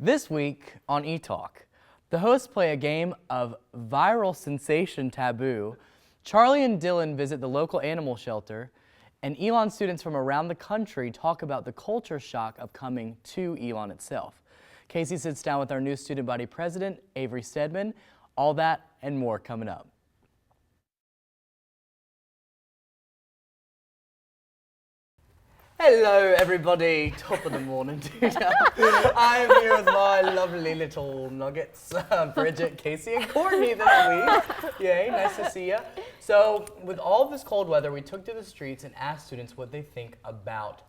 This week on ETalk, the hosts play a game of viral sensation taboo, Charlie and Dylan visit the local animal shelter, and Elon students from around the country talk about the culture shock of coming to Elon itself. Casey sits down with our new student body president, Avery Stedman. All that and more coming up. Hello everybody, top of the morning dude. I'm here with my lovely little nuggets, Bridget, Casey, and Courtney this week. Yay, nice to see you. So with all this cold weather, we took to the streets and asked students what they think about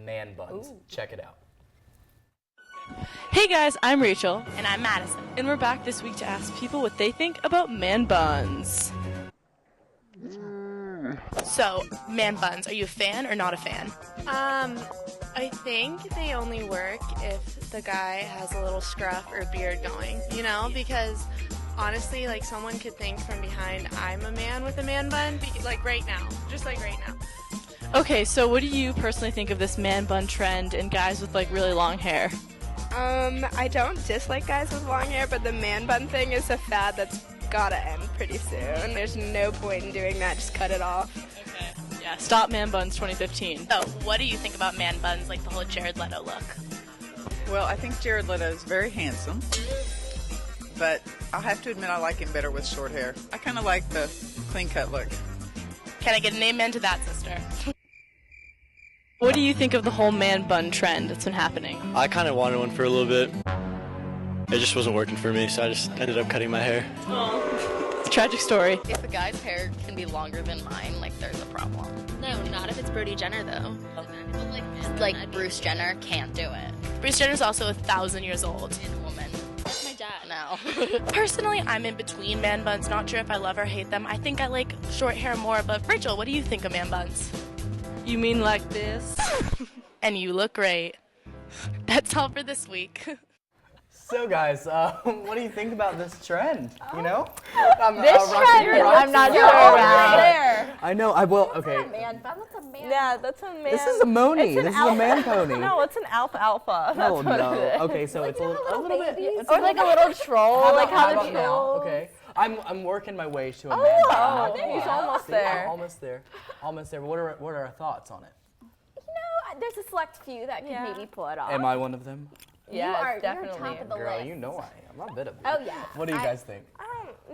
man buns. Ooh. Check it out. Hey guys, I'm Rachel. And I'm Madison. And we're back this week to ask people what they think about man buns. So, man buns, are you a fan or not a fan? I think they only work if the guy has a little scruff or beard going, you know, because honestly, like, someone could think from behind, I'm a man with a man bun, like right now, just like right now. Okay, so what do you personally think of this man bun trend and guys with like really long hair? I don't dislike guys with long hair, but the man bun thing is a fad that's gotta end pretty soon. There's no point in doing that, just cut it off. Okay. Yeah, stop man buns 2015. So, what do you think about man buns, like the whole Jared Leto look? Well, I think Jared Leto is very handsome, but I'll have to admit I like him better with short hair. I kind of like the clean cut look. Can I get an amen to that, sister? What do you think of the whole man bun trend that's been happening? I kind of wanted one for a little bit. It just wasn't working for me, so I just ended up cutting my hair. Oh. It's a tragic story. If a guy's hair can be longer than mine, like, there's a problem. No, not if it's Brody Jenner, though. Like Bruce Jenner can't do it. Bruce Jenner's also 1,000 years old. In a woman. That's my dad. No. Personally, I'm in between man buns. Not sure if I love or hate them. I think I like short hair more, but Rachel, what do you think of man buns? You mean like this? And you look great. That's all for this week. So guys, what do you think about this trend? You know? This trend, I'm not sure about. I know, I will, okay. That's a man bun, that's a man. Yeah, that's a man. This is a moni, this is a man pony. No, it's an alfalfa. Oh no, okay, so it's a little bit. Or like a little troll, like how the trolls. Okay. I'm working my way to a man bun. He's almost there. Almost there. What are our thoughts on it? You know, there's a select few that can maybe pull it off. Am I one of them? Yeah, you're definitely. top of the Girl, list. you know I am. I'm a bit of it. Oh yeah. What do you guys think?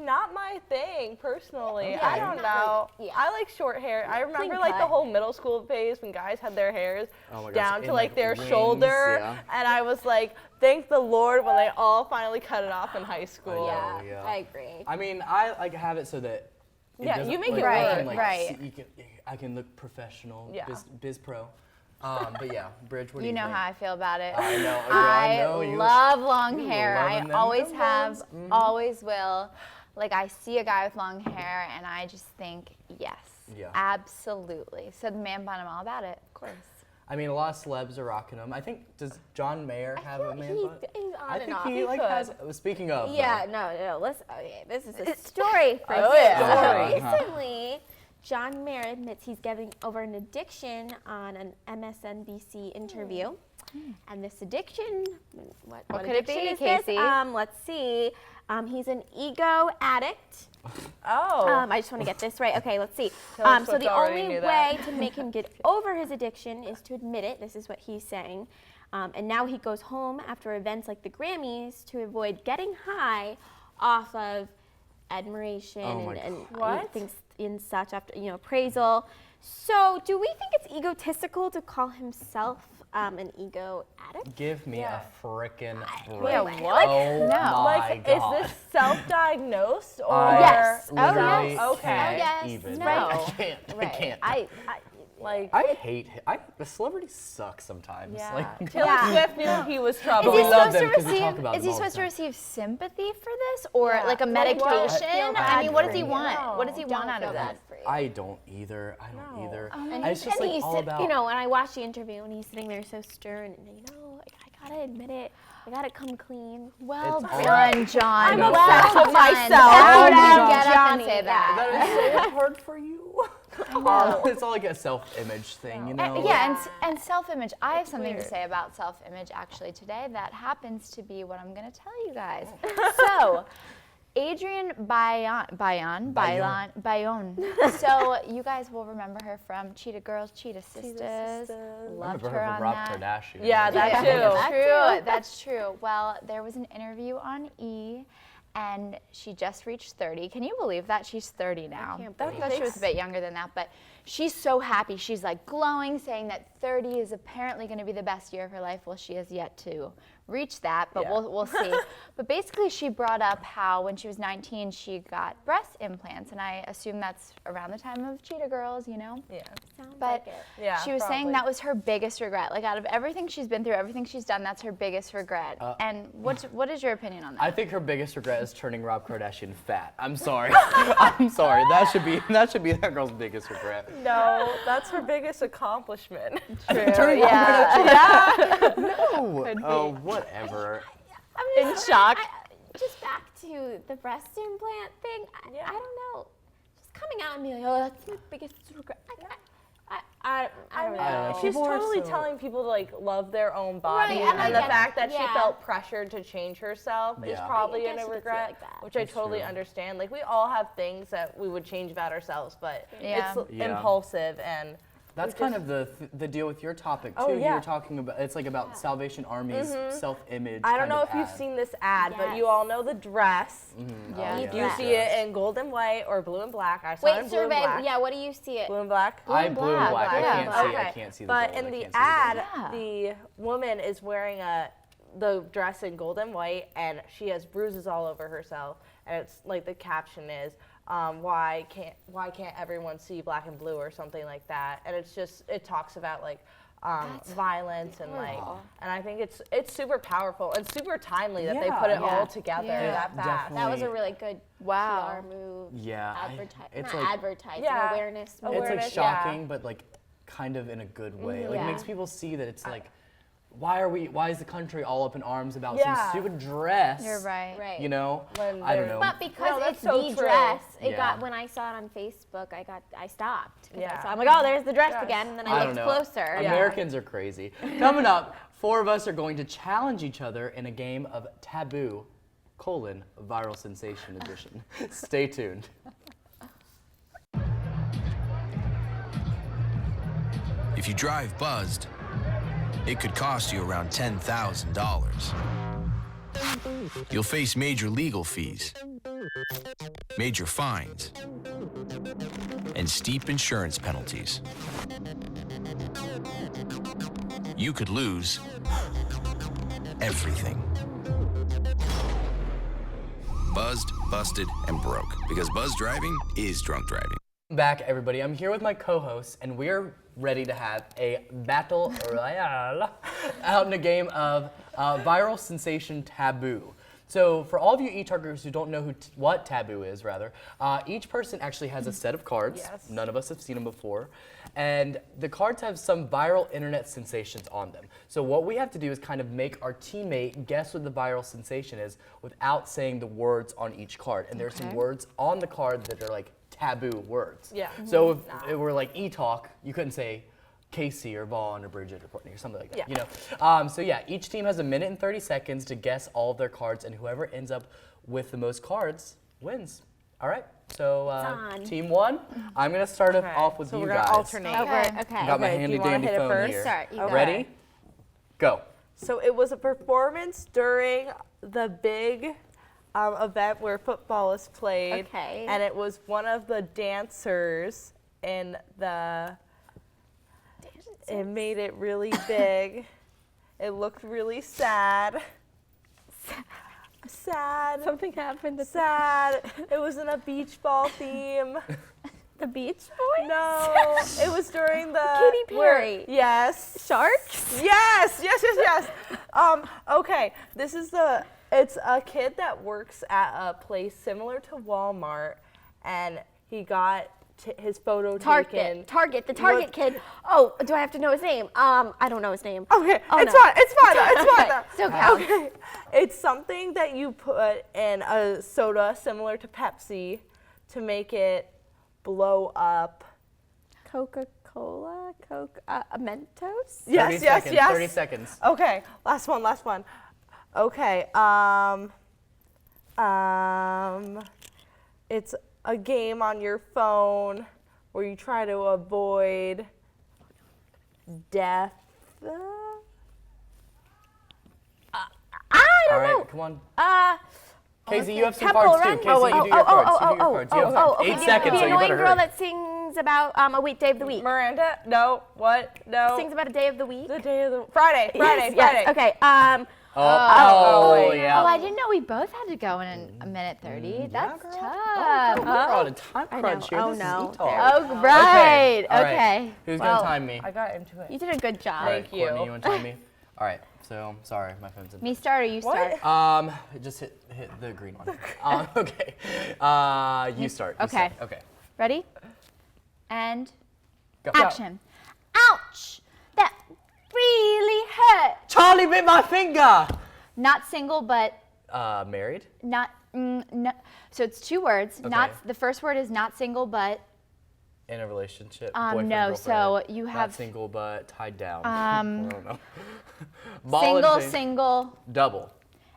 Not my thing, personally. Okay. I don't know. Yeah. I like short hair. I remember Clean like the cut. whole middle school phase when guys had their hairs Oh my gosh, down in, to like their wings, shoulder, yeah. and I was like, thank the Lord when they all finally cut it off in high school. know. Yeah, yeah. I agree. I mean, I like have it so that. Yeah, doesn't, you make like, it I work. can, like, Right. see- I can look professional. Yeah. Biz pro. But yeah, Bridge, what do You you know think? how I feel about it. I know. Girl, I know you. love long you hair. I loving them always long have, ones. always will. Like I see a guy with long hair and I just think, yes, Yeah. absolutely. So the man bun, I'm all about it, of course. I mean, a lot of celebs are rocking them. I think, does John Mayer have a man bun? He's on I and think off. he like has. Speaking of. Yeah, no, listen. Okay, this is a story for Oh, you. yeah. So recently, John Mayer admits he's getting over an addiction on an MSNBC interview. And this addiction, what could it be, addiction is Casey? this? Let's see. He's an ego addict. Oh. I just want to get this right. Okay, let's see. Taylor So Swift the already only knew way that. to make him get over his addiction is to admit it. This is what he's saying. And now he goes home after events like the Grammys to avoid getting high off of admiration Oh my and What? things in such after appraisal. So do we think it's egotistical to call himself an ego addict? Give me a frickin' break. Yeah, what? Oh No. my Like, God. is this self-diagnosed or? I Yes. Oh, literally yes. Okay. can't Yes. even. No. I can't. I Right. can't. Like, I hate. The celebrities suck sometimes. yeah. Like, Taylor Yeah. Swift knew he was trouble. Is he we love supposed to them 'cause we receive? talk about Is them he all the supposed to time. receive sympathy for this, or Yeah. like a Like what? medication? I feel I mean, what does he bad want? for you. What does he want Don't out of feel that? bad. I don't either. I don't either. And It's just like he's all about. when I watch the interview and he's sitting there so stern, and I gotta admit it, I gotta come clean. Well It's all- done, John. I'm well obsessed with done. myself. How Oh did my you God. get up and Johnny, say that? That is so hard for you. It's all like a self-image thing, you know? And self-image. I have something to say about self-image actually today that happens to be what I'm going to tell you guys. So, Adrienne Bayon. So you guys will remember her from Cheetah Girls, Cheetah Sisters. Loved remember her from on Rob that. Kardashian. Yeah, that too. That's true. Well, there was an interview on E! And she just reached 30. Can you believe that? She's 30 now. I thought she was a bit younger than that, but she's so happy. She's like glowing, saying that 30 is apparently going to be the best year of her life. Well, she has yet to reach that, but we'll see. But basically, she brought up how when she was 19, she got breast implants, and I assume that's around the time of Cheetah Girls, you know? Yeah. But she was saying probably. that was her biggest regret. Like out of everything she's been through, everything she's done, that's her biggest regret. And what is your opinion on that? I think her biggest regret is turning Rob Kardashian fat. I'm sorry. I'm sorry. That should be that girl's biggest regret. No, that's her biggest accomplishment. Turning Rob Kardashian. No. Oh, whatever. I'm In shock. Just back to the breast implant thing. I don't know. Just coming out and being like, oh, that's my biggest regret. I don't know. She's totally telling people to like love their own body, Right, and the fact that she felt pressured to change herself is Yeah. probably I guess a you could see it regret, like that. which I totally understand. Like we all have things that we would change about ourselves, but it's impulsive and. That's kind of the deal with your topic too. You were talking about it's like about Salvation Army's self-image. I don't know if you've seen this ad, but you all know the dress. You see it in gold and white or blue and black. I saw it in blue and black. Yeah, what do you see it? Blue and black. Blue and black. I can't see. Okay. I can't see the But gold. in I the can't see ad, the woman is wearing the dress in gold and white, and she has bruises all over herself. And it's like the caption is, why can't everyone see black and blue or something like that? And it talks about like violence and like, and I think it's super powerful and super timely that they put it all together that fast. That was a really good PR move. Yeah. It's like advertising awareness. It's like shocking, but like kind of in a good way. Like it makes people see that it's like, why is the country all up in arms about some stupid dress? You're right. Right. You know? I don't know. But because it's so the true. dress, when I saw it on Facebook, I stopped. I'm like, oh, there's the dress again, and then I looked closer. Americans are crazy. Coming up, 4 of us are going to challenge each other in a game of Taboo, Viral Sensation Edition. Stay tuned. If you drive buzzed, it could cost you around $10,000. You'll face major legal fees, major fines, and steep insurance penalties. You could lose everything. Buzzed, busted, and broke. Because buzz driving is drunk driving. Back, everybody. I'm here with my co-hosts, and we're ready to have a battle royale out in a game of Viral Sensation Taboo. So for all of you ETalkers who don't know what Taboo is, each person actually has a set of cards. None of us have seen them before. And the cards have some viral internet sensations on them. So what we have to do is kind of make our teammate guess what the viral sensation is without saying the words on each card. And there's some words on the card that are like taboo words. So if it were like ETalk, you couldn't say Casey or Vaughn or Bridget or Courtney or something like that. You know. So yeah, each team has 1 minute and 30 seconds to guess all of their cards, and whoever ends up with the most cards wins. All right. So team 1, I'm gonna start off with you we're guys. gonna alternate. Okay. I got my handy dandy phone here. Start. Ready? Go. So it was a performance during the big event where football is played. Okay. And it was one of the dancers in the. It made it really big. It looked really sad. Sad. Something happened. Sad. It was in a beach ball theme. The Beach Boys? No, it was during the Katy Perry. Yes. Sharks? Yes. Okay, it's a kid that works at a place similar to Walmart, and he got his photo taken. The Target kid. Oh, do I have to know his name? I don't know his name. Okay, oh, it's no. fine. It's fine. Still counts. Okay, it's something that you put in a soda similar to Pepsi to make it blow up Coca-Cola? Mentos? Yes, 30 yes, seconds, yes. 30 seconds. Okay, last one. Okay, it's a game on your phone where you try to avoid death. All right, come on. Casey, you have some Temple cards Run? too. Casey, you do your cards. You do your cards. You have okay. 8 seconds, The so you annoying better girl hurry. that sings about a day of the week. Miranda? No. What? No. Sings about a day of the week. The day of the Friday. Yes, Friday. okay. Yeah. Oh, I didn't know we both had to go in a minute 30. That's tough. We're on a time crunch here. Oh, This is no. ETalk. Oh, right. All right. Okay. Who's going to time me? I got into it. You did a good job. All right, Thank you. Courtney, you want to time me? All right, so sorry, my phone's in. Me start or you start? Just hit the green one. Okay. You start. Okay. Okay. Ready? And Go. action. Ouch! That really hurt. Charlie bit my finger. Not single, but Married? not. No. So it's 2 words. Okay. Not the first word is not single, but. In a relationship. No, boyfriend, so girlfriend. you Not have single, but tied down. I don't know. Single. Double.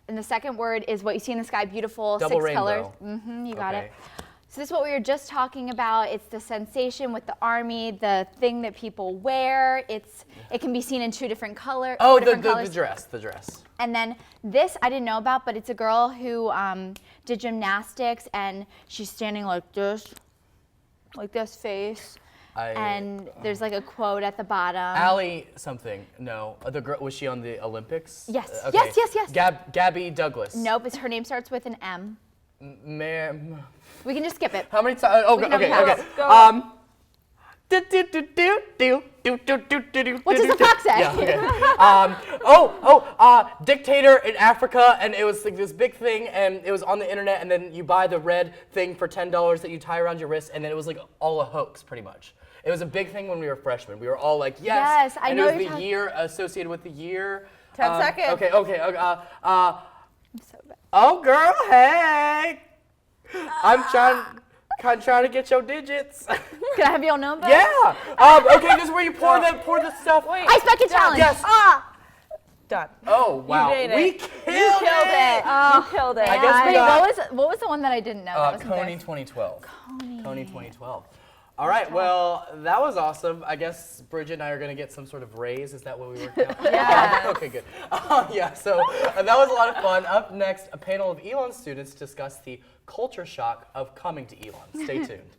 And the second word is what you see in the sky, beautiful, Double 6 rainbow. colors. You got Okay. it. So this is what we were just talking about. It's the sensation with the army, the thing that people wear. It can be seen in 2 different colors. Oh, the dress. And then this I didn't know about, but it's a girl who did gymnastics, and she's standing like this face. And there's like a quote at the bottom. Allie something. No. The girl, was she on the Olympics? Yes. Okay. Yes. Gabby Douglas. Nope, her name starts with an M. Ma'am. We can just skip it. How many times? Oh, We can okay. have What What does the fox say? Yeah, okay. Dictator in Africa, and it was like this big thing, and it was on the internet, and then you buy the red thing for $10 that you tie around your wrist, and then it was like all a hoax, pretty much. It was a big thing when we were freshmen. We were all like, yes. I and know it was you're the year associated with the year. 10 seconds. Okay. I'm so bad. Oh, girl, hey. I'm trying to get your digits. Can I have your number? Yeah. Okay, this is where you pour the stuff. Wait. Ice bucket challenge. Yes. Done. Oh wow. You did it. We killed it. You killed it. I guess we Wait, got what was the one that I didn't know? That was Coney 2012. Coney 2012. All right, well, that was awesome. I guess Bridget and I are going to get some sort of raise. Is that what we worked out? Yes. Okay, good. Yeah, so that was a lot of fun. Up next, a panel of Elon students discuss the culture shock of coming to Elon. Stay tuned.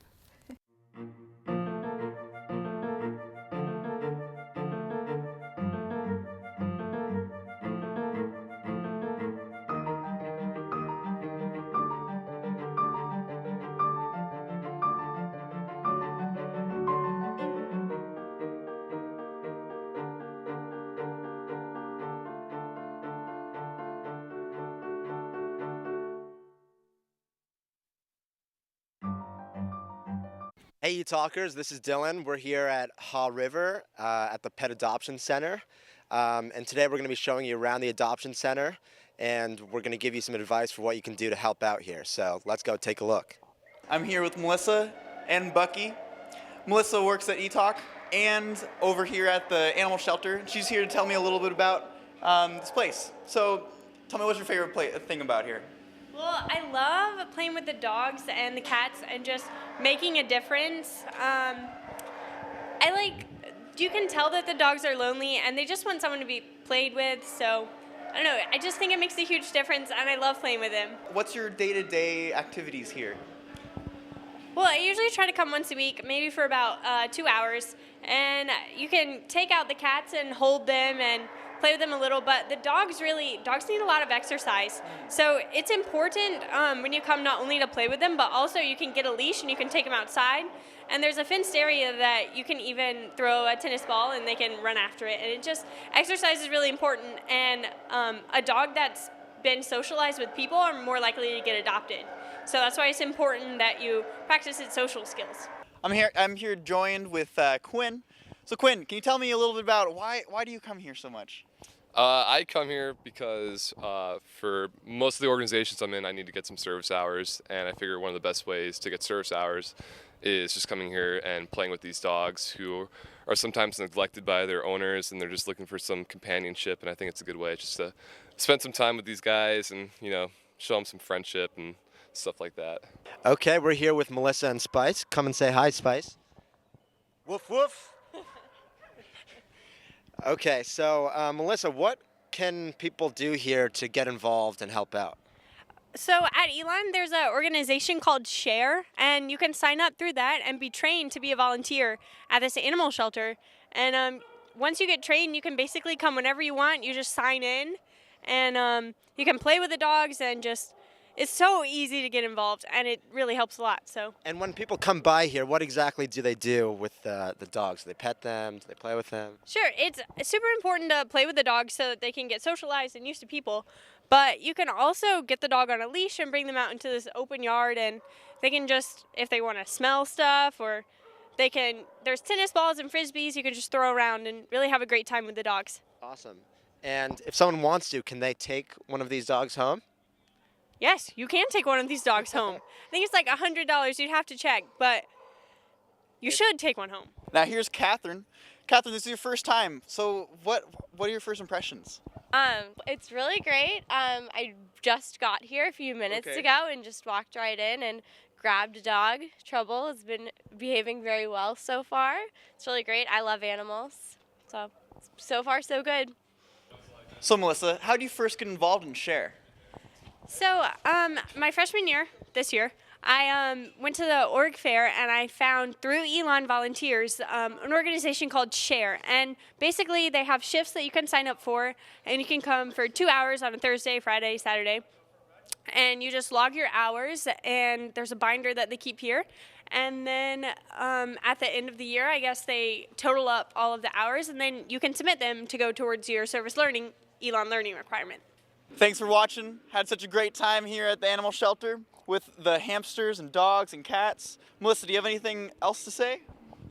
Hey, ETalkers, this is Dylan. We're here at Haw River at the Pet Adoption Center. And today we're going to be showing you around the adoption center, and we're going to give you some advice for what you can do to help out here. So let's go take a look. I'm here with Melissa and Bucky. Melissa works at ETalk and over here at the animal shelter. She's here to tell me a little bit about this place. So tell me, what's your favorite thing about here? Well, I love playing with the dogs and the cats and just making a difference. You can tell that the dogs are lonely and they just want someone to be played with. So, I don't know, I just think it makes a huge difference and I love playing with them. What's your day-to-day activities here? Well, I usually try to come once a week, maybe for about 2 hours. And you can take out the cats and hold them and play with them a little, but the dogs need a lot of exercise. So it's important when you come not only to play with them, but also you can get a leash and you can take them outside. And there's a fenced area that you can even throw a tennis ball and they can run after it. And exercise is really important. And a dog that's been socialized with people are more likely to get adopted. So that's why it's important that you practice its social skills. I'm here joined with Quinn. So Quinn, can you tell me a little bit about why do you come here so much? I come here because for most of the organizations I'm in, I need to get some service hours, and I figure one of the best ways to get service hours is just coming here and playing with these dogs who are sometimes neglected by their owners, and they're just looking for some companionship. And I think it's a good way just to spend some time with these guys and, you know, show them some friendship and stuff like that. Okay, we're here with Melissa and Spice. Come and say hi, Spice. Woof, woof. Okay, so Melissa, what can people do here to get involved and help out? So at Elon, there's an organization called Share, and you can sign up through that and be trained to be a volunteer at this animal shelter. And once you get trained, you can basically come whenever you want. You just sign in, and you can play with the dogs, and just it's so easy to get involved, and it really helps a lot. So. And when people come by here, what exactly do they do with the dogs? Do they pet them? Do they play with them? Sure, it's super important to play with the dogs so that they can get socialized and used to people. But you can also get the dog on a leash and bring them out into this open yard, and they can just, if they want to smell stuff, or they can, there's tennis balls and frisbees you can just throw around and really have a great time with the dogs. Awesome. And if someone wants to, can they take one of these dogs home? Yes, you can take one of these dogs home. I think it's like $100. You'd have to check, but you should take one home. Now here's Catherine. Catherine, this is your first time. So what are your first impressions? It's really great. I just got here a few minutes ago and just walked right in and grabbed a dog. Trouble has been behaving very well so far. It's really great. I love animals. So far so good. So Melissa, how do you first get involved in Share? So my freshman year, this year, I went to the org fair, and I found through Elon Volunteers an organization called Share. And basically they have shifts that you can sign up for, and you can come for 2 hours on a Thursday, Friday, Saturday. And you just log your hours, and there's a binder that they keep here. And then at the end of the year, I guess they total up all of the hours, and then you can submit them to go towards your service learning, Elon learning requirement. Thanks for watching. Had such a great time here at the animal shelter with the hamsters and dogs and cats. Melissa, do you have anything else to say?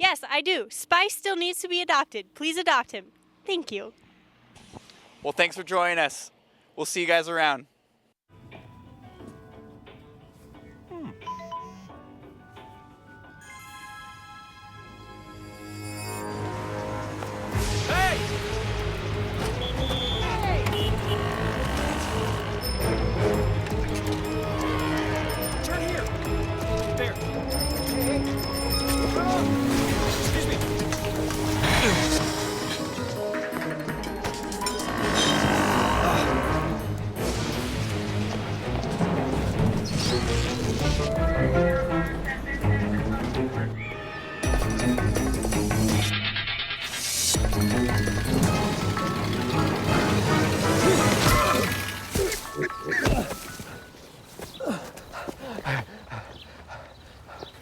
Yes, I do. Spice still needs to be adopted. Please adopt him. Thank you. Well, thanks for joining us. We'll see you guys around.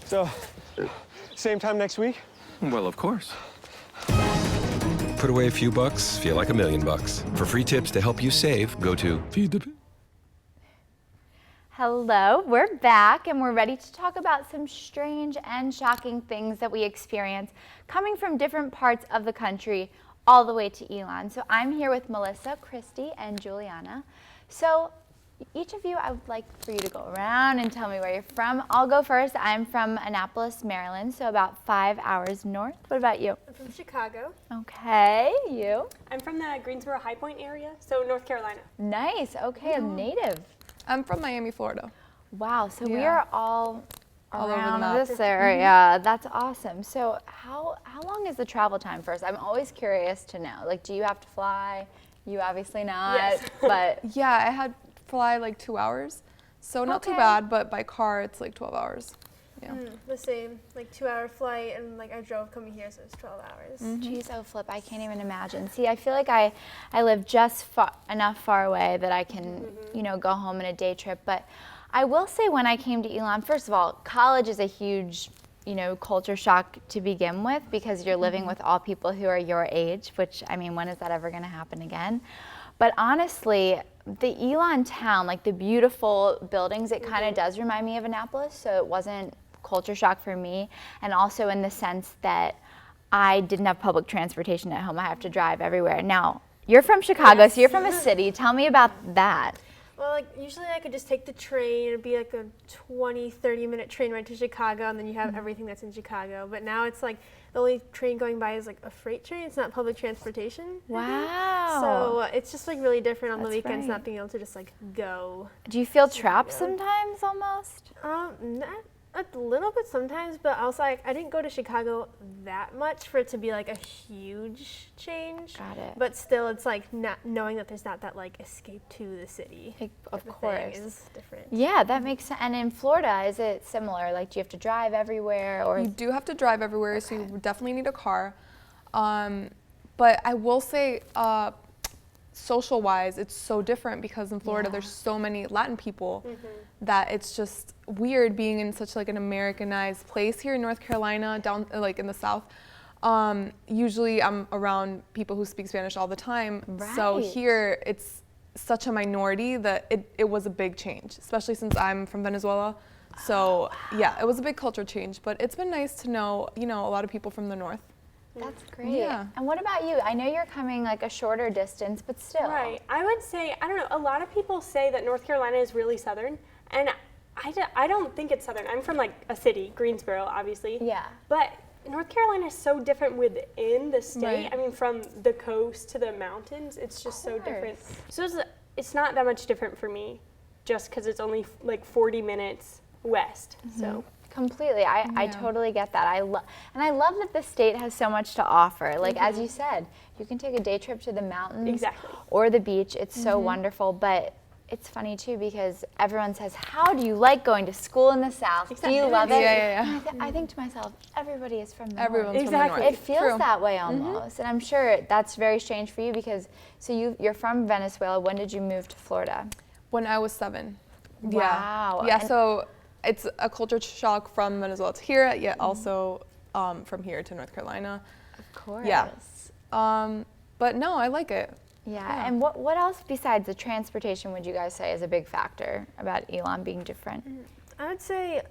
So, same time next week? Well, of course. Put away a few bucks, feel like $1 million. For free tips to help you save, go to Feed the Pig. Hello, we're back and we're ready to talk about some strange and shocking things that we experience coming from different parts of the country all the way to Elon. So I'm here with Melissa, Christy, and Juliana. So each of you, I would like for you to go around and tell me where you're from. I'll go first. I'm from Annapolis, Maryland, so about 5 hours north. What about you? I'm from Chicago. Okay, you? I'm from the Greensboro High Point area, so North Carolina. Nice, okay, a native. I'm from Miami, Florida. Wow, so we are all over the around map. this area. That's awesome. So how long is the travel time first? I'm always curious to know. Like, do you have to fly? You obviously not, Yes. but Yeah, I had to fly like 2 hours. So not too Okay. bad, but by car it's like 12 hours. Yeah. The same, like 2-hour flight, and like I drove coming here, so it's 12 hours. Geez, oh flip, I can't even imagine. See, I feel like I live just enough far away that I can, you know, go home in a day trip. But I will say when I came to Elon, first of all, college is a huge, you know, culture shock to begin with because you're living with all people who are your age, which, I mean, when is that ever going to happen again? But honestly, the Elon town, like the beautiful buildings, it kind of does remind me of Annapolis, so it wasn't culture shock for me, and also in the sense that I didn't have public transportation at home. I have to drive everywhere. Now, you're from Chicago, so you're from a city. Tell me about that. Well, like usually I could just take the train. It'd be like a 20-30 minute train ride to Chicago, and then you have everything that's in Chicago. But now it's like the only train going by is like a freight train. It's not public transportation. Wow. So it's just like really different on the That's weekends, right. not being able to just like go. Do you feel trapped sometimes almost? Not a little bit sometimes, but also I didn't go to Chicago that much for it to be like a huge change. Got it. But still, it's like not knowing that there's not that like escape to the city. Of type thing course. is different. Yeah, that makes sense. And in Florida, is it similar? Like, do you have to drive everywhere, or You do have to drive everywhere, so you definitely need a car. But I will say, social-wise, it's so different because in Florida there's so many Latin people that it's just weird being in such like an Americanized place. Here in North Carolina, down like in the South, usually I'm around people who speak Spanish all the time. So Right. here it's such a minority that it was a big change, especially since I'm from Venezuela. So yeah, it was a big culture change, but it's been nice to know, a lot of people from the North. That's great. Yeah. And what about you? I know you're coming like a shorter distance, but still. Right. I would say, I don't know, a lot of people say that North Carolina is really southern, and I don't think it's southern. I'm from like a city, Greensboro, obviously. Yeah. But North Carolina is so different within the state. Right. I mean, from the coast to the mountains, it's just so different. So it's not that much different for me, just because it's only like 40 minutes west. So. Completely. I totally get that. I love that the state has so much to offer. Like as you said, you can take a day trip to the mountains or the beach. It's so wonderful, but it's funny too because everyone says, "How do you like going to school in the South? Do you love it?" Yeah. And I think to myself, everybody is from the Everyone's North. from the North. It feels True. that way almost, and I'm sure that's very strange for you because you're from Venezuela. When did you move to Florida? When I was 7. Wow. Yeah, And- so it's a culture shock from Venezuela to here, yet also from here to North Carolina. Of course. Yeah. But no, I like it. Yeah. And what else besides the transportation would you guys say is a big factor about Elon being different? I would say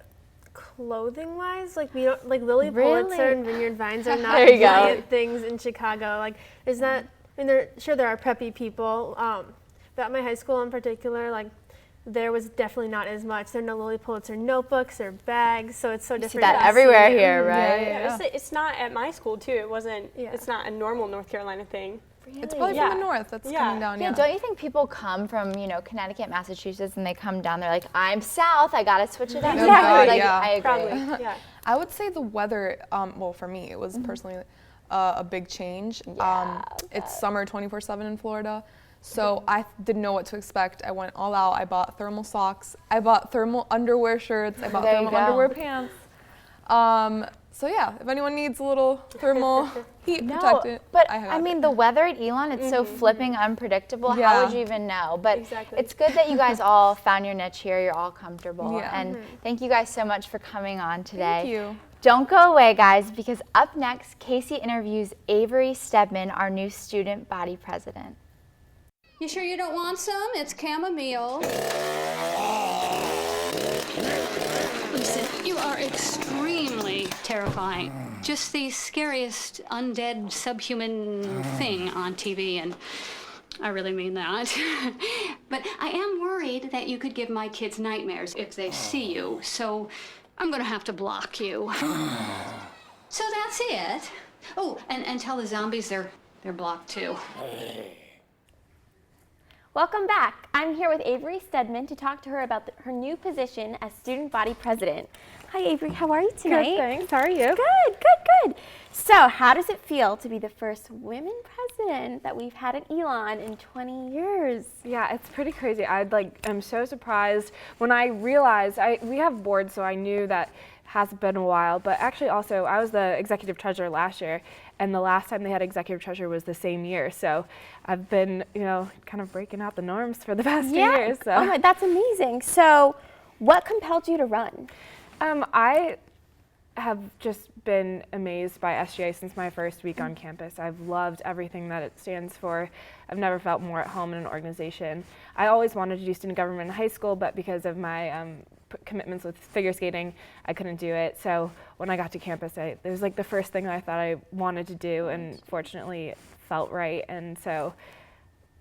clothing-wise, like we don't like Lily Pulitzer and Vineyard Vines are not There you go. giant things in Chicago. Like there's not. I mean, there are preppy people, but at my high school in particular, like there was definitely not as much. There are no Lily Pulitzer notebooks or bags, so it's so You see different. that everywhere here, right? Yeah. It's not at my school too. It wasn't. It's not a normal North Carolina thing. It's probably from the North that's coming down. Yeah, don't you think people come from, Connecticut, Massachusetts, and they come down, they're like, I'm South, I gotta switch it up. Exactly. I agree. Probably. Yeah. I would say the weather, well, for me, it was personally a big change. It's summer 24/7 in Florida, so I didn't know what to expect. I went all out. I bought thermal socks. I bought thermal underwear shirts. I bought There you thermal go. underwear pants. So yeah, if anyone needs a little thermal heat protectant, but I have I mean, the weather at Elon, it's so flipping unpredictable. Yeah. How would you even know? But it's good that you guys all found your niche here. You're all comfortable. Yeah. And thank you guys so much for coming on today. Thank you. Don't go away, guys, because up next, Casey interviews Avery Stedman, our new student body president. You sure you don't want some? It's chamomile. Listen, you are extremely terrifying. Just the scariest undead subhuman thing on TV, and I really mean that. But I am worried that you could give my kids nightmares if they see you, so I'm gonna have to block you. So that's it. Oh, and tell the zombies they're blocked too. Welcome back. I'm here with Avery Stedman to talk to her about her new position as student body president. Hi Avery, how are you tonight? Good, thanks. How are you? Good. So how does it feel to be the first women president that we've had at Elon in 20 years? Yeah, it's pretty crazy. I'm so surprised when I realized, we have boards, so I knew that has been a while, but actually also I was the executive treasurer last year, and the last time they had executive treasurer was the same year. So I've been, kind of breaking out the norms for the past 2 years. So. Oh my, that's amazing. So what compelled you to run? I have just been amazed by SGA since my first week on campus. I've loved everything that it stands for. I've never felt more at home in an organization. I always wanted to do student government in high school, but because of my commitments with figure skating, I couldn't do it. So when I got to campus, it was like the first thing I thought I wanted to do, and fortunately it felt right. And so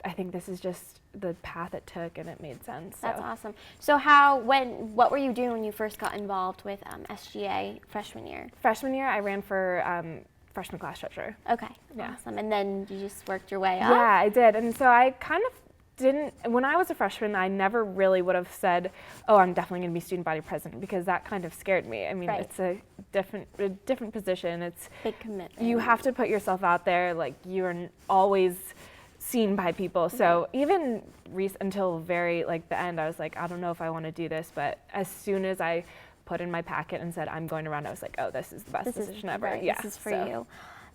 I think this is just the path it took, and it made sense. So. That's awesome. So what were you doing when you first got involved with SGA freshman year? Freshman year, I ran for freshman class treasurer. Okay, awesome. And then you just worked your way up? Yeah, I did. And so I kind of when I was a freshman, I never really would have said, oh, I'm definitely going to be student body president, because that kind of scared me. I mean, it's a different position. It's big commitment. You have to put yourself out there. Like, you're always seen by people. So even until very the end, I was like, I don't know if I want to do this. But as soon as I put in my packet and said I'm going to run, I was like, oh, this is the best decision ever. Right, yeah, this is for you.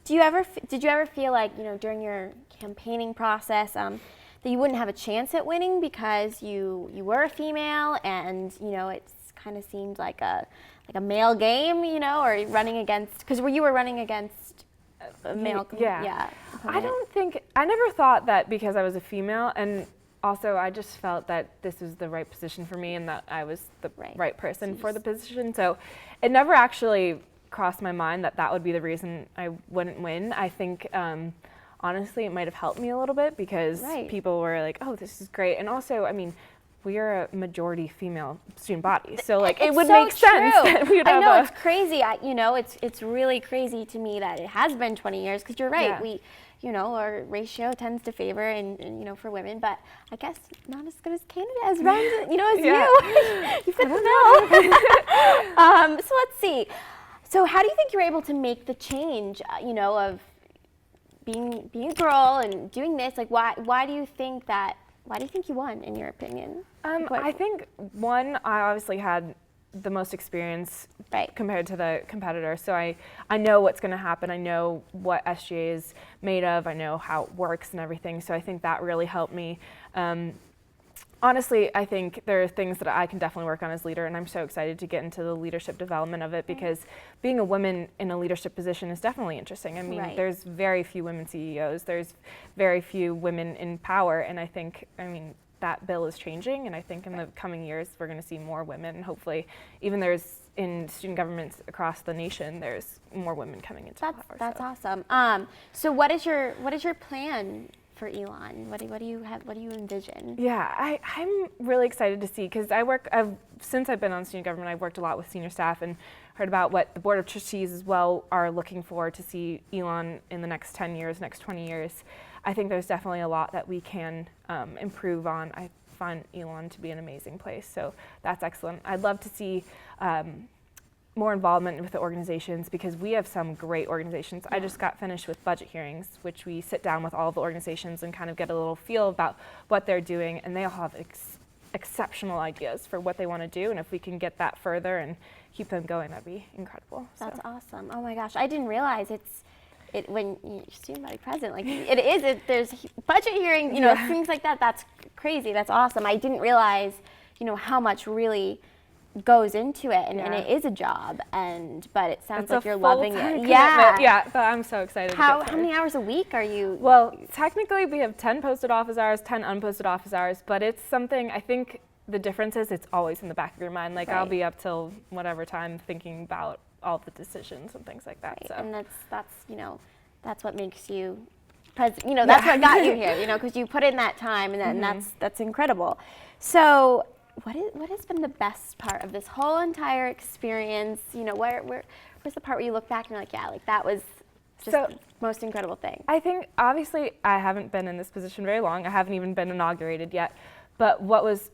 Did you ever feel like, during your campaigning process, that you wouldn't have a chance at winning because you were a female, and it kind of seemed like a male game, or running against, because you were running against a male. I never thought that because I was a female, and also I just felt that this was the right position for me and that I was the right person for the position. So it never actually crossed my mind that would be the reason I wouldn't win. I think honestly, it might have helped me a little bit because people were like, oh, this is great. And also, I mean, we are a majority female student body. So it would make sense that we would have I know, it's crazy. It's really crazy to me that it has been 20 years, because you're right. Yeah. Our ratio tends to favor and for women, but I guess not as good as Canada as runs, as you. You fit the bill. So let's see. So how do you think you're able to make the change, of being a girl and doing this? Why do you think you won, in your opinion? I think, one, I obviously had the most experience compared to the competitor, so I know what's going to happen. I know what SGA is made of. I know how it works and everything, so I think that really helped me. Honestly, I think there are things that I can definitely work on as leader, and I'm so excited to get into the leadership development of it, because being a woman in a leadership position is definitely interesting. I mean, there's very few women CEOs, there's very few women in power, and I think, that bill is changing, and I think in the coming years we're going to see more women, and hopefully even in student governments across the nation, there's more women coming into power. That's awesome. So what is your plan for Elon? What do you envision? Yeah, I'm really excited to see, because since I've been on student government, I've worked a lot with senior staff and heard about what the Board of Trustees as well are looking for to see Elon in the next 10 years, next 20 years. I think there's definitely a lot that we can improve on. I find Elon to be an amazing place, so that's excellent. I'd love to see more involvement with the organizations, because we have some great organizations. I just got finished with budget hearings, which we sit down with all the organizations and kind of get a little feel about what they're doing, and they all have exceptional ideas for what they want to do, and if we can get that further and keep them going, that'd be incredible. That's awesome. Oh my gosh, I didn't realize when you're student body president, there's budget hearing, things like that. That's crazy. That's awesome. I didn't realize, how much really goes into it, and it is a job, but it sounds like you're loving it. Yeah, but I'm so excited. How many hours a week are you? Well, technically we have 10 posted office hours, 10 unposted office hours, but it's something, I think the difference is it's always in the back of your mind. I'll be up till whatever time thinking about all the decisions and things like that. So. And that's what makes you president. That's what got you here, because you put in that time, and that's incredible. So what has been the best part of this whole entire experience? Where's the part where you look back and you're like, that was just the most incredible thing? I think, obviously, I haven't been in this position very long. I haven't even been inaugurated yet. But what was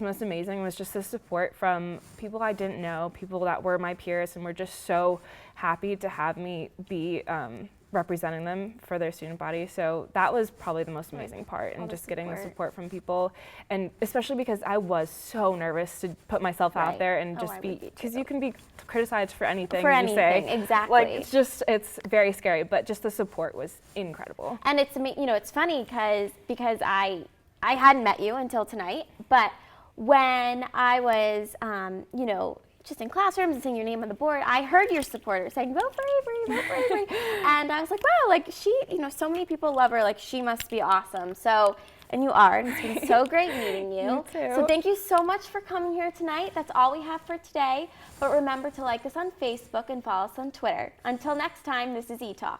most amazing was just the support from people I didn't know, people that were my peers, and were just so happy to have me be representing them for their student body. So that was probably the most amazing part, and just getting the support from people, and especially because I was so nervous to put myself out there and just because you can be criticized for anything you say. Exactly. It's very scary, but just the support was incredible. And it's funny because I hadn't met you until tonight, but when I was just in classrooms and seeing your name on the board, I heard your supporters saying, vote for Avery, vote for Avery. And I was like, wow, she, so many people love her, she must be awesome. So, and you are, and it's been so great meeting you. You too. So thank you so much for coming here tonight. That's all we have for today. But remember to like us on Facebook and follow us on Twitter. Until next time, this is ETalk.